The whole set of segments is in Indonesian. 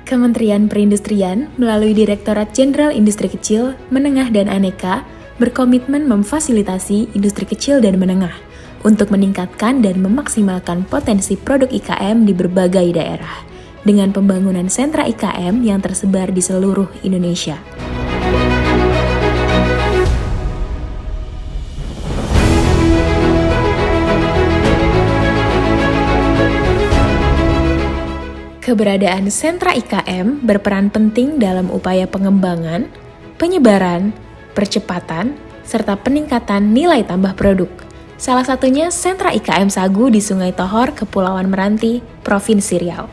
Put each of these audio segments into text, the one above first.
Kementerian Perindustrian melalui Direktorat Jenderal Industri Kecil, Menengah dan Aneka berkomitmen memfasilitasi industri kecil dan menengah untuk meningkatkan dan memaksimalkan potensi produk IKM di berbagai daerah dengan pembangunan sentra IKM yang tersebar di seluruh Indonesia. Keberadaan sentra IKM berperan penting dalam upaya pengembangan, penyebaran, percepatan, serta peningkatan nilai tambah produk. Salah satunya sentra IKM Sagu di Sungai Tohor, Kepulauan Meranti, Provinsi Riau.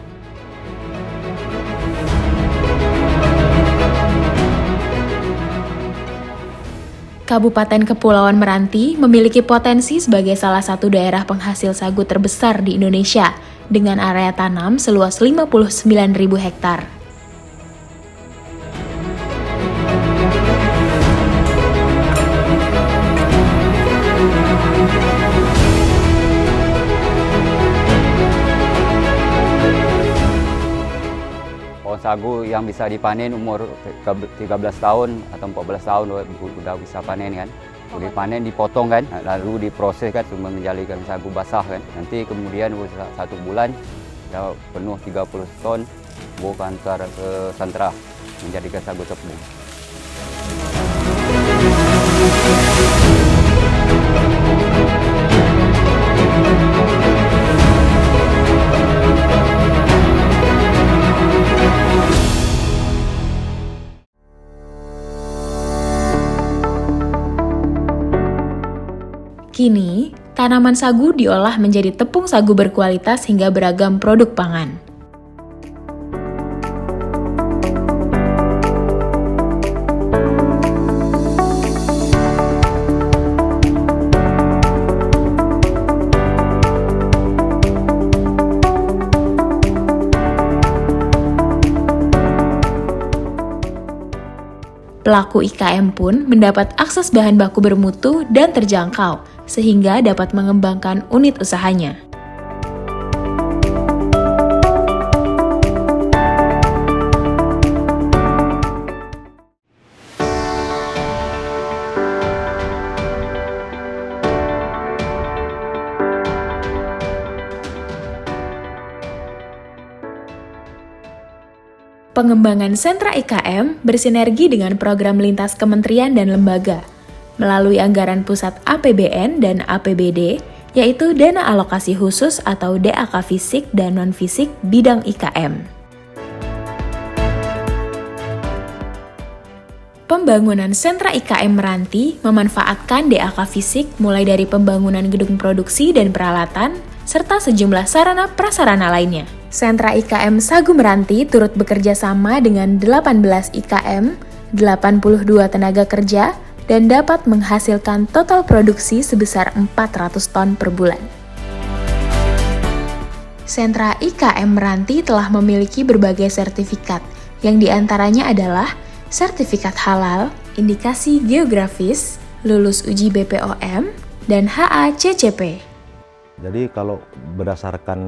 Kabupaten Kepulauan Meranti memiliki potensi sebagai salah satu daerah penghasil sagu terbesar di Indonesia dengan area tanam seluas 59.000 hektar. Pohon sagu yang bisa dipanen umur 13 tahun atau 14 tahun udah bisa panen kan. Dipanen, dipotong kan, lalu diproses kan, cuma menjadikan sagu basah kan. Nanti kemudian 1 bulan ya penuh 30 ton, bawa antar ke sentra menjadikan sagu tepung. Kini, tanaman sagu diolah menjadi tepung sagu berkualitas hingga beragam produk pangan. Pelaku IKM pun mendapat akses bahan baku bermutu dan terjangkau, sehingga dapat mengembangkan unit usahanya. Pengembangan sentra IKM bersinergi dengan program lintas kementerian dan lembaga, melalui anggaran pusat APBN dan APBD, yaitu Dana Alokasi Khusus atau DAK Fisik dan Non-Fisik bidang IKM. Pembangunan sentra IKM Meranti memanfaatkan DAK Fisik mulai dari pembangunan gedung produksi dan peralatan, serta sejumlah sarana prasarana lainnya. Sentra IKM Sagu Meranti turut bekerja sama dengan 18 IKM, 82 tenaga kerja, dan dapat menghasilkan total produksi sebesar 400 ton per bulan. Sentra IKM Meranti telah memiliki berbagai sertifikat, yang diantaranya adalah sertifikat halal, indikasi geografis, lulus uji BPOM, dan HACCP. Jadi kalau berdasarkan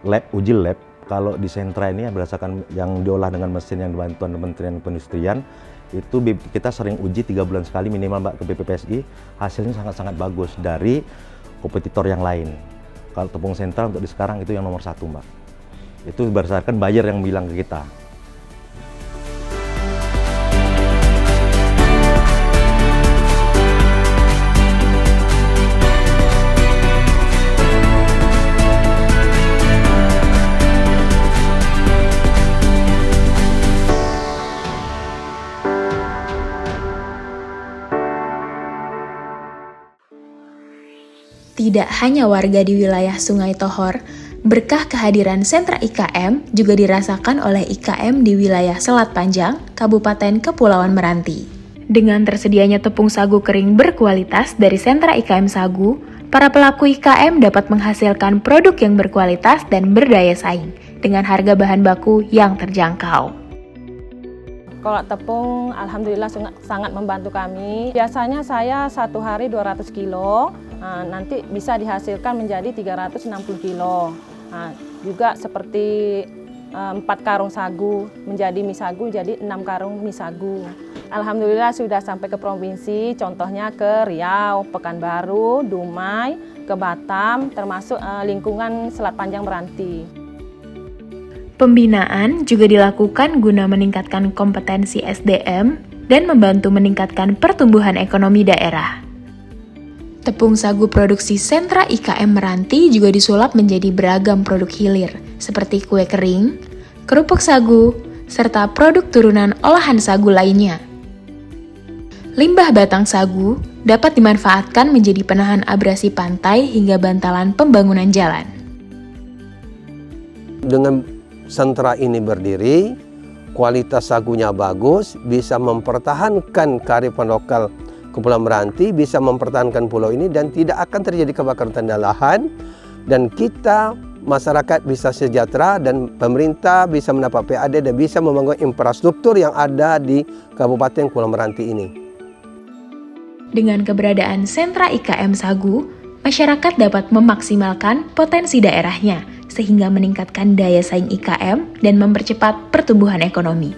uji lab, kalau di sentra ini berdasarkan yang diolah dengan mesin yang dibantuan Kementerian Perindustrian, itu kita sering uji 3 bulan sekali minimal Mbak ke BPPSI, hasilnya sangat-sangat bagus dari kompetitor yang lain. Kalau tepung sentral untuk di sekarang itu yang nomor 1 Mbak. Itu berdasarkan buyer yang bilang ke kita. Tidak hanya warga di wilayah Sungai Tohor, berkah kehadiran sentra IKM juga dirasakan oleh IKM di wilayah Selat Panjang, Kabupaten Kepulauan Meranti. Dengan tersedianya tepung sagu kering berkualitas dari sentra IKM Sagu, para pelaku IKM dapat menghasilkan produk yang berkualitas dan berdaya saing dengan harga bahan baku yang terjangkau. Kalau tepung, alhamdulillah sangat membantu kami. Biasanya saya 1 hari 200 kilo, nanti bisa dihasilkan menjadi 360 kilo. Juga seperti 4 karung sagu menjadi mie sagu, jadi 6 karung mie sagu. Alhamdulillah sudah sampai ke provinsi, contohnya ke Riau, Pekanbaru, Dumai, ke Batam, termasuk lingkungan Selat Panjang Meranti. Pembinaan juga dilakukan guna meningkatkan kompetensi SDM dan membantu meningkatkan pertumbuhan ekonomi daerah. Tepung sagu produksi sentra IKM Meranti juga disulap menjadi beragam produk hilir, seperti kue kering, kerupuk sagu, serta produk turunan olahan sagu lainnya. Limbah batang sagu dapat dimanfaatkan menjadi penahan abrasi pantai hingga bantalan pembangunan jalan. Dengan sentra ini berdiri, kualitas sagunya bagus, bisa mempertahankan kearifan lokal Kepulauan Meranti, bisa mempertahankan pulau ini dan tidak akan terjadi kebakaran hutan dan lahan, dan kita masyarakat bisa sejahtera dan pemerintah bisa mendapat PAD dan bisa membangun infrastruktur yang ada di Kabupaten Kepulauan Meranti ini. Dengan keberadaan sentra IKM Sagu, masyarakat dapat memaksimalkan potensi daerahnya sehingga meningkatkan daya saing IKM dan mempercepat pertumbuhan ekonomi.